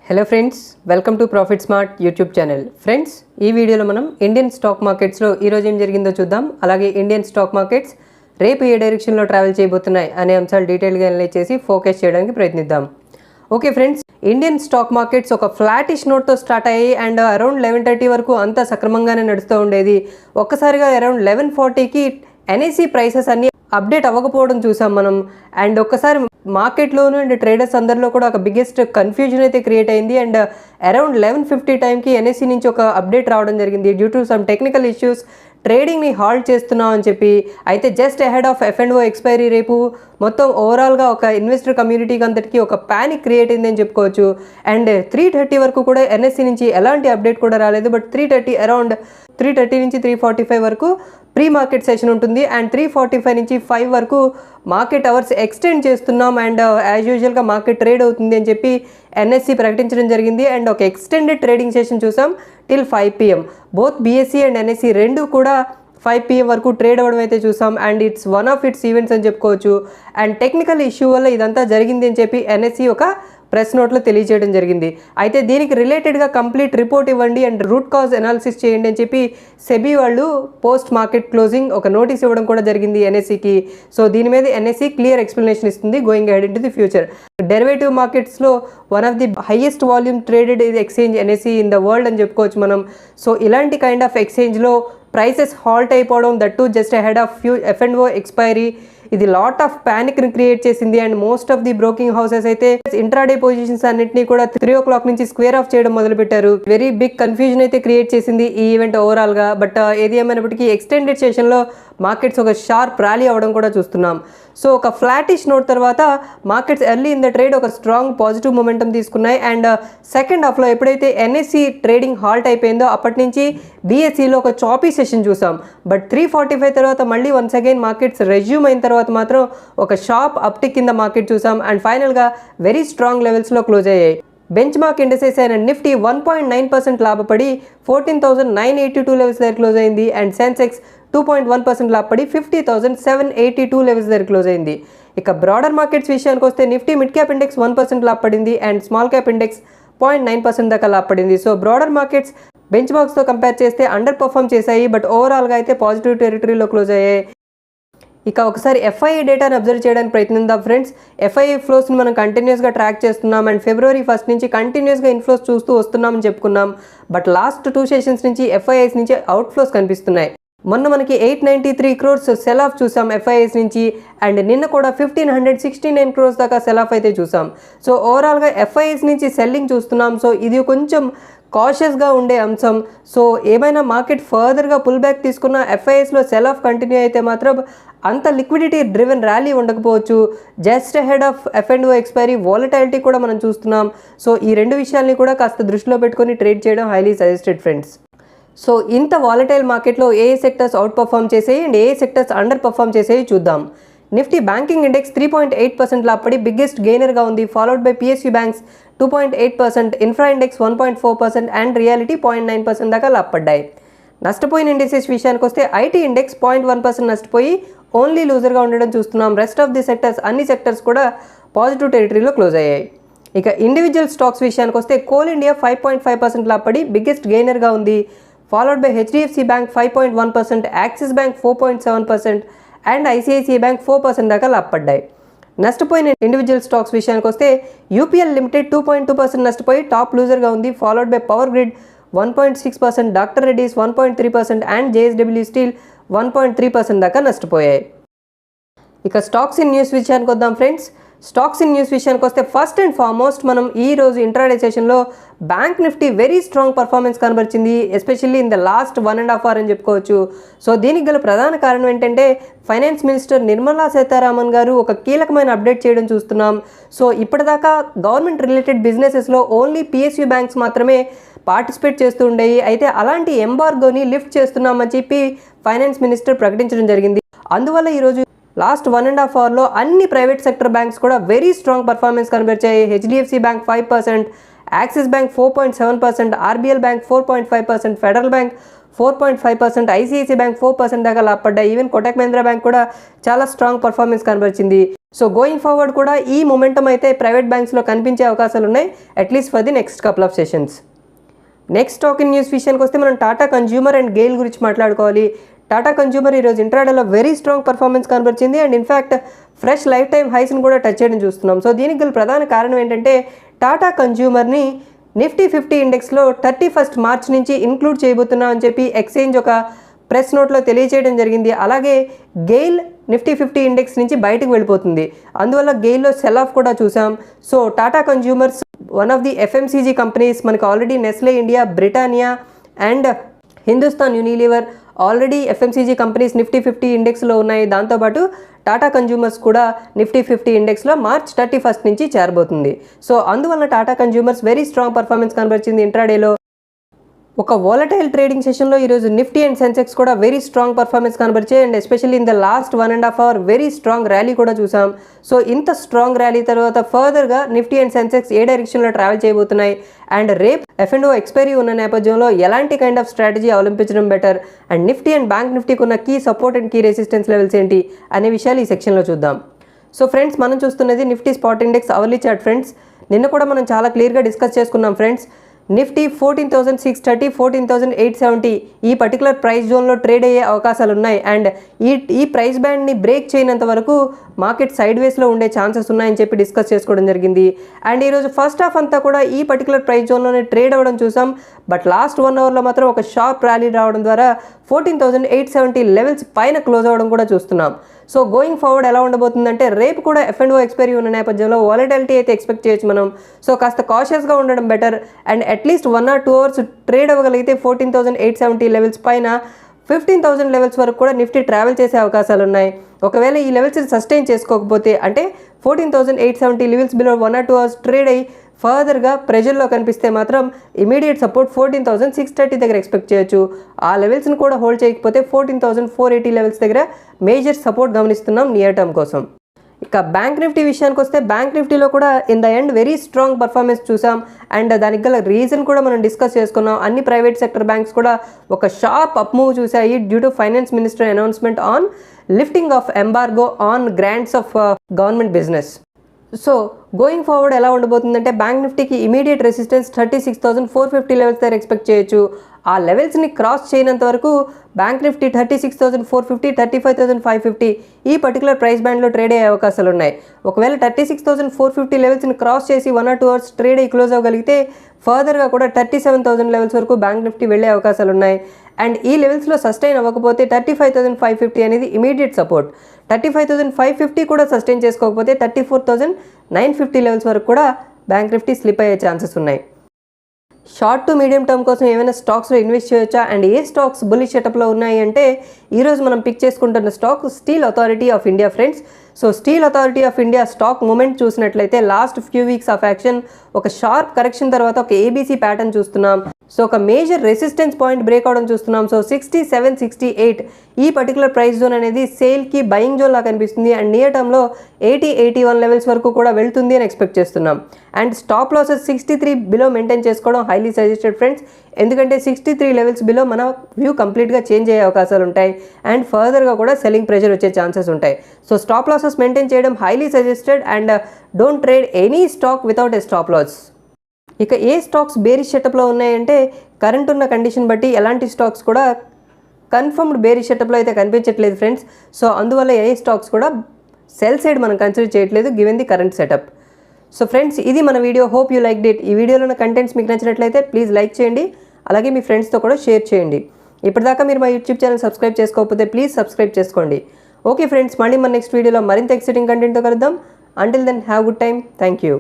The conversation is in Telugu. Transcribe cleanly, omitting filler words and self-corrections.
Hello friends, welcome to profit smart YouTube channel. Friends, ఈ వీడియోలో మనం ఇండియన్ స్టాక్ మార్కెట్స్లో ఈరోజు ఏం జరిగిందో చూద్దాం. అలాగే ఇండియన్ స్టాక్ మార్కెట్స్ రేపు ఏ డైరెక్షన్లో ట్రావెల్ చేయబోతున్నాయి అనే అంశాలు డీటెయిల్గా అనలైజ్ చేసి ఫోకస్ చేయడానికి ప్రయత్నిద్దాం. Okay friends, Indian stock markets ఒక ఫ్లాటిష్ నోట్తో స్టార్ట్ అయ్యాయి అండ్ అరౌండ్ 11:30 వరకు అంతా సక్రమంగానే నడుస్తూ ఉండేది. ఒక్కసారిగా అరౌండ్ 11:40కి ఎన్ఎస్సి ప్రైసెస్ అన్నీ అప్డేట్ అవ్వకపోవడం చూసాం మనం. అండ్ ఒక్కసారి మార్కెట్లోను అండ్ ట్రేడర్స్ అందరిలో కూడా ఒక బిగ్గెస్ట్ కన్ఫ్యూజన్ అయితే క్రియేట్ అయింది. అండ్ అరౌండ్ 11:50 టైంకి ఎన్ఎస్సి నుంచి ఒక అప్డేట్ రావడం జరిగింది. Due to some technical issues ట్రేడింగ్ని హాల్ట్ చేస్తున్నాం అని చెప్పి. అయితే just ahead of F&O expiry రేపు మొత్తం ఓవరాల్గా ఒక ఇన్వెస్టర్ కమ్యూనిటీకి అంతటికీ ఒక ప్యానిక్ క్రియేట్ అయిందని చెప్పుకోవచ్చు. అండ్ 3:30 వరకు కూడా ఎన్ఎస్సి నుంచి ఎలాంటి అప్డేట్ కూడా రాలేదు. బట్ 3:30 నుంచి 3:45 వరకు ప్రీ మార్కెట్ సెషన్ ఉంటుంది. అండ్ 3:45 నుంచి 5 వరకు మార్కెట్ అవర్స్ ఎక్స్టెండ్ చేస్తున్నాం అండ్ యాజ్ యూజువల్గా మార్కెట్ ట్రేడ్ అవుతుంది అని చెప్పి ఎన్ఎస్సి ప్రకటించడం జరిగింది. అండ్ ఒక ఎక్స్టెండెడ్ ట్రేడింగ్ సెషన్ చూసాం till 5 PM. Both BSE and NSE రెండు కూడా 5 PM వరకు ట్రేడ్ అవ్వడం అయితే చూసాం. And it's one of its events అని చెప్పుకోవచ్చు. అండ్ టెక్నికల్ ఇష్యూ వల్ల ఇదంతా జరిగింది అని చెప్పి ఎన్ఎస్సి ఒక ప్రెస్ నోట్లో తెలియజేయడం జరిగింది. అయితే దీనికి రిలేటెడ్గా కంప్లీట్ రిపోర్ట్ ఇవ్వండి అండ్ రూట్ కాజ్ అనాలిసిస్ చేయండి అని చెప్పి సెబీ వాళ్ళు పోస్ట్ మార్కెట్ క్లోజింగ్ ఒక నోటీస్ ఇవ్వడం కూడా జరిగింది ఎన్ఎస్సికి. సో దీని మీద ఎన్ఎస్సి క్లియర్ ఎక్స్ప్లెనేషన్ ఇస్తుంది going ahead in to the future. Derivative మార్కెట్స్లో one of the highest volume traded exchange NSE in the world అని చెప్పుకోవచ్చు మనం. సో ఇలాంటి కైండ్ ఆఫ్ ఎక్స్చేంజ్లో ప్రైసెస్ హాల్ట్ అయిపోవడం, that to just ahead of F&O expiry, ఇది లాట్ ఆఫ్ ప్యానిక్ని క్రియేట్ చేసింది. And most of the broking houses అయితే ఇంట్రాడే పొజిషన్స్ అన్నింటినీ కూడా 3 o'clock నుంచి స్క్వేర్ ఆఫ్ చేయడం మొదలుపెట్టారు. వెరీ బిగ్ కన్ఫ్యూజన్ అయితే క్రియేట్ చేసింది ఈ ఈవెంట్ ఓవరాల్గా. బట్ ఏది ఏమైనప్పటికీ ఎక్స్టెండెడ్ సెషన్లో మార్కెట్స్ ఒక షార్ప్ ర్యాలీ అవ్వడం కూడా చూస్తున్నాం. సో ఒక ఫ్లాటిష్ నోట్ తర్వాత markets early in the trade ఒక స్ట్రాంగ్ పాజిటివ్ మొమెంటం తీసుకున్నాయి. అండ్ సెకండ్ హాఫ్లో ఎప్పుడైతే ఎన్ఎస్సి ట్రేడింగ్ హాల్ట్ అయిపోయిందో అప్పటి నుంచి బీఎస్సీలో ఒక చాపీ సెషన్ చూసాం. బట్ 3:45 తర్వాత మళ్ళీ వన్స్ అగైన్ మార్కెట్స్ రెజ్యూమ్ అయిన తర్వాత మాత్రం ఒక షార్ప్ అప్టిక్ కింద మార్కెట్ చూసాం. అండ్ ఫైనల్గా వెరీ స్ట్రాంగ్ లెవెల్స్లో క్లోజ్ అయ్యాయి. బెంచ్ మార్క్ ఇండెక్సెస్ అయిన నిఫ్టీ 1.9% లాభపడి 14,982 లెవెల్స్ దగ్గర క్లోజ్ అయింది. అండ్ సెన్సెక్స్ 2.1% లాభపడి 50,782 లెవెల్స్ దగ్గర క్లోజ్ అయింది. ఇక బ్రాడర్ మార్కెట్స్ విషయానికి వస్తే నిఫ్టీ మిడ్ క్యాప్ ఇండెక్స్ 1% లాభపడింది అండ్ స్మాల్ క్యాప్ ఇండెక్స్ 0.9% దాకా లాభపడింది. సో బ్రాడర్ మార్కెట్స్ బెంచ్ మార్క్స్తో కంపేర్ చేస్తే అండర్ పర్ఫామ్ చేశాయి. బట్ ఓవరాల్గా అయితే పాజిటివ్ టెరిటరీలో క్లోజ్ అయ్యాయి. ఇక ఒకసారి ఎఫ్ఐఐ డేటాను అబ్జర్వ్ చేయడానికి ప్రయత్నిద్దాం ఫ్రెండ్స్. ఎఫ్ఐఐ ఫ్లోస్ని మనం కంటిన్యూస్గా ట్రాక్ చేస్తున్నాం అండ్ February 1 నుంచి కంటిన్యూస్గా ఇన్ఫ్లోస్ చూస్తూ వస్తున్నామని చెప్పుకున్నాం. బట్ లాస్ట్ 2 సెషన్స్ నుంచి ఎఫ్ఐఐస్ నుంచి అవుట్ ఫ్లోస్ కనిపిస్తున్నాయి. మొన్న మనకి 893 crores సెల్ ఆఫ్ చూసాం ఎఫ్ఐఐస్ నుంచి. అండ్ నిన్న కూడా 1,569 crores దాకా సెల్ ఆఫ్ అయితే చూసాం. సో ఓవరాల్గా ఎఫ్ఐఐస్ నుంచి సెల్లింగ్ చూస్తున్నాం. సో ఇది కొంచెం కాషియస్గా ఉండే అంశం. సో ఏమైనా మార్కెట్ ఫర్దర్గా పుల్ బ్యాక్ తీసుకున్న ఎఫ్ఐఎస్లో సెల్ ఆఫ్ కంటిన్యూ అయితే మాత్రం అంత లిక్విడిటీ డ్రివెన్ ర్యాలీ ఉండకపోవచ్చు. Just ahead of F&O expiry volatility కూడా మనం చూస్తున్నాం. సో ఈ రెండు విషయాల్ని కూడా కాస్త దృష్టిలో పెట్టుకొని ట్రేడ్ చేయడం హైలీ సజెస్టెడ్ ఫ్రెండ్స్. సో ఇంత వాలటైల్ మార్కెట్లో ఏ సెక్టర్స్ అవుట్ పర్ఫామ్ చేసాయి and A sectors under perform చేసాయి చూద్దాం. నిఫ్టీ బ్యాంకింగ్ ఇండెక్స్ 3.8% లాభపడి బిగ్గెస్ట్ గెయినర్గా ఉంది. Followed by PSU banks 2.8%, infra index 1.4% and reality 0.9% దాకా లాభపడ్డాయి. నష్టపోయిన ఇండెక్సెస్ విషయానికి వస్తే ఐటీ ఇండెక్స్ 0.1% నష్టపోయి ఓన్లీ లూజర్గా ఉండడం చూస్తున్నాం. రెస్ట్ ఆఫ్ ది సెక్టర్స్ అన్ని సెక్టర్స్ కూడా పాజిటివ్ టెరిటరీలో క్లోజ్ అయ్యాయి. ఇక ఇండివిజువల్ స్టాక్స్ విషయానికి వస్తే కోల్ ఇండియా 5.5% లాభపడి బిగ్గెస్ట్ గెయినర్గా ఉంది. Followed by HDFC bank 5.1%, axis bank 4.7% and ICICI bank 4% దాకా లాభపడ్డాయి. నష్టపోయిన ఇండివిజువల్ స్టాక్స్ విషయానికి వస్తే UPL లిమిటెడ్ 2.2% నష్టపోయి టాప్ లూజర్గా ఉంది. Followed by power grid 1.6%, doctor Reddy's 1.3% and JSW steel 1.3% దాకా నష్టపోయాయి. ఇక స్టాక్స్ ఇన్ న్యూస్ విషయానికి వద్దాం ఫ్రెండ్స్. స్టాక్స్ ఇన్ న్యూస్ విషయానికి వస్తే ఫస్ట్ అండ్ ఫార్మోస్ట్ మనం ఈ రోజు ఇంట్రాడే సెషన్లో bank Nifty very strong performance కనబరిచింది, especially in the last 1.5 hours అని చెప్పుకోవచ్చు. సో దీనికి గల ప్రధాన కారణం ఏంటంటే ఫైనాన్స్ మినిస్టర్ నిర్మలా సీతారామన్ గారు ఒక కీలకమైన అప్డేట్ చేయడం చూస్తున్నాం. సో ఇప్పటిదాకా గవర్నమెంట్ రిలేటెడ్ బిజినెసెస్లో ఓన్లీ PSU బ్యాంక్స్ మాత్రమే పార్టిసిపేట్ చేస్తూ ఉండేవి. అయితే అలాంటి ఎంబార్గోని లిఫ్ట్ చేస్తున్నామని చెప్పి ఫైనాన్స్ మినిస్టర్ ప్రకటించడం జరిగింది. అందువల్ల ఈరోజు లాస్ట్ 1.5 hours అన్ని ప్రైవేట్ సెక్టర్ బ్యాంక్స్ కూడా వెరీ స్ట్రాంగ్ పర్ఫార్మెన్స్ కనబరిచాయి. HDFC bank 5%, Axis bank 4.7%, RBL bank 4.5%, Federal bank 4.5%, ICICI bank 4% దాకా లాభపడ్డాయి. ఈవెన్ కోటక్ మహీంద్రా బ్యాంక్ కూడా చాలా స్ట్రాంగ్ పర్ఫార్మెన్స్ కనబరిచింది. సో గోయింగ్ ఫార్వర్డ్ కూడా ఈ మొమెంటం అయితే ప్రైవేట్ బ్యాంక్స్లో కనిపించే అవకాశాలు ఉన్నాయి, at least for the next couple of sessions. Next stock in news విషయానికి వస్తే మనం టాటా కన్జ్యూమర్ అండ్ గెయిల్ గురించి మాట్లాడుకోవాలి. టాటా కన్జ్యూమర్ ఈరోజు ఇంట్రాడేలో వెరీ స్ట్రాంగ్ పర్ఫార్మెన్స్ కనబరిచింది and in fact fresh life time హైస్ని కూడా టచ్ చేయడం చూస్తున్నాం. సో దీనికి గల ప్రధాన కారణం ఏంటంటే టాటా కన్జ్యూమర్ని నిఫ్టీ 50 ఇండెక్స్లో 31 మార్చ్ నుంచి ఇంక్లూడ్ చేయబోతున్నాం అని చెప్పి ఎక్స్చేంజ్ ఒక ప్రెస్ నోట్లో తెలియజేయడం జరిగింది. అలాగే గెయిల్ నిఫ్టీ 50 ఇండెక్స్ నుంచి బయటకు వెళ్ళిపోతుంది, అందువల్ల గెయిల్లో సెల్ ఆఫ్ కూడా చూసాం. So Tata consumers one of the FMCG companies, మనకు already Nestle India, Britannia and Hindustan Unilever already FMCG companies Nifty 50 ఇండెక్స్లో ఉన్నాయి. దాంతోపాటు టాటా కన్జ్యూమర్స్ కూడా నిఫ్టీ 50 ఇండెక్స్లో మార్చ్ 31 నుంచి చేరబోతుంది. సో అందువల్ల టాటా కన్జ్యూమర్స్ వెరీ స్ట్రాంగ్ పర్ఫార్మెన్స్ కనబరిచింది ఇంట్రాడేలో. ఒక వాలటైల్ ట్రేడింగ్ సెషన్లో ఈరోజు నిఫ్టీ అండ్ సెన్సెక్స్ కూడా వెరీ స్ట్రాంగ్ పర్ఫార్మెన్స్ కనబరిచాయి and especially in the last 1.5 hour very strong rally కూడా చూసాం. సో ఇంత స్ట్రాంగ్ ర్యాలీ తర్వాత ఫర్దర్గా నిఫ్టీ అండ్ సెన్సెక్స్ ఏ డైరెక్షన్లో ట్రావెల్ చేయబోతున్నాయి అండ్ రేపు F&O ఎక్స్పైరీ ఉన్న నేపథ్యంలో ఎలాంటి కైండ్ ఆఫ్ స్ట్రాటజీ అవలంబించడం better and Nifty and bank నిఫ్టీకి ఉన్న key support and key resistance levels ఏంటి అనే విషయాలు ఈ సెక్షన్లో చూద్దాం. సో ఫ్రెండ్స్, మనం చూస్తున్నది Nifty spot index hourly chart friends. నిన్న కూడా మనం చాలా క్లియర్గా డిస్కస్ చేసుకున్నాం ఫ్రెండ్స్. నిఫ్టీ 14,630, 14,870 ఈ పర్టికులర్ ప్రైస్ జోన్లో ట్రేడ్ అయ్యే అవకాశాలు ఉన్నాయి అండ్ ఈ ప్రైస్ బ్యాండ్ని బ్రేక్ చేయనంత వరకు మార్కెట్ సైడ్ వేస్లో ఉండే ఛాన్సెస్ ఉన్నాయని చెప్పి డిస్కస్ చేసుకోవడం జరిగింది. అండ్ ఈరోజు ఫస్ట్ హాఫ్ అంతా కూడా ఈ పర్టికులర్ ప్రైస్ జోన్లోనే ట్రేడ్ అవ్వడం చూసాం. బట్ లాస్ట్ 1 అవర్లో మాత్రం ఒక షార్ప్ ర్యాలీ రావడం ద్వారా 14,870 లెవెల్స్ పైన క్లోజ్ అవ్వడం కూడా చూస్తున్నాం. సో గోయింగ్ ఫార్వర్డ్ ఎలా ఉండబోతుందంటే రేపు కూడా F&O ఎక్స్పైరీ ఉన్న నేపథ్యంలో వాలటిలిటీ అయితే ఎక్స్పెక్ట్ చేయొచ్చు మనం. సో కాస్త కాషియస్గా ఉండడం better and at least 1 or 2 hours trade అవ్వగలిగితే 14,870 లెవెల్స్ పైన 15,000 లెవెల్స్ వరకు కూడా నిఫ్టీ ట్రావెల్ చేసే అవకాశాలు ఉన్నాయి. ఒకవేళ ఈ లెవెల్స్ని సస్టైన్ చేసుకోకపోతే అంటే 14,870 levels below 1 or 2 hours trade అయ్యి ఫర్దర్గా ప్రెజర్లో కనిపిస్తే మాత్రం ఇమీడియట్ సపోర్ట్ 14,630 దగ్గర ఎక్స్పెక్ట్ చేయొచ్చు. ఆ లెవెల్స్ని కూడా హోల్డ్ చేయకపోతే 14,480 లెవెల్స్ దగ్గర మేజర్ సపోర్ట్ గమనిస్తున్నాం నియర్ టర్మ్ కోసం. ఇక బ్యాంక్ నిఫ్టీ విషయానికి వస్తే బ్యాంక్ నిఫ్టీలో కూడా in the end very strong performance చూసాం అండ్ దానికి గల రీజన్ కూడా మనం డిస్కస్ చేసుకున్నాం. అన్ని ప్రైవేట్ సెక్టర్ బ్యాంక్స్ కూడా ఒక షార్ప్ అప్ మూవ్ చూసాయి due to finance minister announcement on lifting of embargo on grants of government business. So going forward ఎలా ఉండబోతుందంటే బ్యాంక్ నిఫ్టీకి ఇమీడియట్ రెసిస్టెన్స్ 36,450 లెవెల్స్ దగ్గర ఎక్స్పెక్ట్ చేయొచ్చు. ఆ లెవెల్స్ని క్రాస్ చేయనంత వరకు బ్యాంక్ నిఫ్టీ 36,450, 35,550 ఈ పర్టికులర్ ప్రైస్ బ్యాండ్లో ట్రేడ్ అయ్యే అవకాశాలు ఉన్నాయి. ఒకవేళ 36,450 లెవెల్స్ని క్రాస్ చేసి 1 or 2 అవర్స్ ట్రేడ్ అయ్యి క్లోజ్ అవ్వగలిగితే ఫర్దర్గా కూడా 37,000 లెవెల్స్ వరకు బ్యాంక్ నిఫ్టీ వెళ్ళే అవకాశాలు ఉన్నాయి. అండ్ ఈ లెవెల్స్లో సస్టైన్ అవ్వకపోతే 35,550 అనేది ఇమీడియట్ సపోర్ట్. 35,550 కూడా సస్టైన్ చేసుకోకపోతే 34,950 లెవెల్స్ వరకు కూడా బ్యాంక్ నిఫ్టీ స్లిప్ అయ్యే ఛాన్సెస్ ఉన్నాయి. షార్ట్ టు మీడియం టర్మ్ కోసం ఏమైనా స్టాక్స్లో ఇన్వెస్ట్ చేయొచ్చా అండ్ ఏ స్టాక్స్ బుల్లిష్ సెటప్లో ఉన్నాయి అంటే ఈరోజు మనం పిక్ చేసుకుంటున్న stock steel authority of India friends. So steel authority of India stock movement చూసినట్లయితే last few weeks of action ఒక షార్ప్ కరెక్షన్ తర్వాత ఒక ABC ప్యాటర్న్ చూస్తున్నాం. సో ఒక మేజర్ రెసిస్టెన్స్ పాయింట్ బ్రేక్ అవడం చూస్తున్నాం. సో 67, 68 ఈ పర్టికులర్ ప్రైస్ జోన్ అనేది సేల్కి బయింగ్ జోన్ లాగా కనిపిస్తుంది అండ్ నియర్ టర్మ్లో 80, 81 లెవెల్స్ వరకు కూడా వెళ్తుంది అని ఎక్స్పెక్ట్ చేస్తున్నాం. And stop losses 63 below maintain చేసుకోవడం హైలీ సజెస్టెడ్ ఫ్రెండ్స్. ఎందుకంటే 63 లెవెల్స్ బిలో మన వ్యూ కంప్లీట్గా చేంజ్ అయ్యే అవకాశాలు ఉంటాయి అండ్ ఫర్దర్గా కూడా సెల్లింగ్ ప్రెషర్ వచ్చే ఛాన్సెస్ ఉంటాయి. సో స్టాప్ లాసెస్ మెయింటైన్ చేయడం highly suggested and don't trade any stock without a stop loss. ఇక ఏ స్టాక్స్ బేరిష్ సెటప్లో ఉన్నాయంటే కరెంట్ ఉన్న కండిషన్ బట్టి ఎలాంటి స్టాక్స్ కూడా కన్ఫర్మ్డ్ బేరిష్ సెటప్లో అయితే కనిపించట్లేదు ఫ్రెండ్స్. సో అందువల్ల ఏ స్టాక్స్ కూడా సెల్ సైడ్ మనం కన్సిడర్ చేయట్లేదు given the current setup. So friends, ఇది మన video. Hope you like it. ఈ వీడియోలో ఉన్న కంటెంట్స్ మీకు నచ్చినట్లయితే ప్లీజ్ లైక్ చేయండి, అలాగే మీ ఫ్రెండ్స్తో కూడా షేర్ చేయండి. ఇప్పటిదాకా మీరు మా యూట్యూబ్ ఛానల్ సబ్స్క్రైబ్ చేసుకోకపోతే ప్లీజ్ సబ్స్క్రైబ్ చేసుకోండి. ఓకే ఫ్రెండ్స్, మళ్ళీ మన నెక్స్ట్ వీడియోలో మరింత ఎక్సైటింగ్ కంటెంట్తో కలుద్దాం. Until then have good time. Thank you.